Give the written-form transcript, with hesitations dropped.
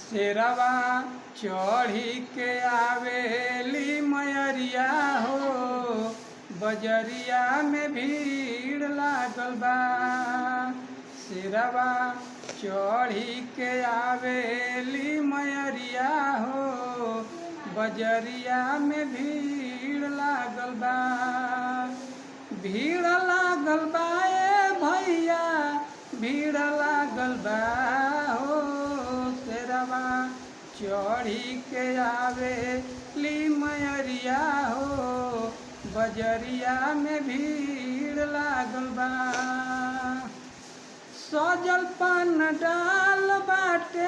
शेरवा चढ़ी के आवेली मयरिया हो, बजरिया में भीड़ लागल बा। शेरवा चढ़ी के आवेली मयरिया हो, बजरिया में भीड़ लागल बा। भीड़ लागल बा ए भैया, भीड़ लागल बा हो। शेरवा चढ़ी के आवेली मयरिया हो, बजरिया में भीड़ लागल बा। सजल पान डाल बाटे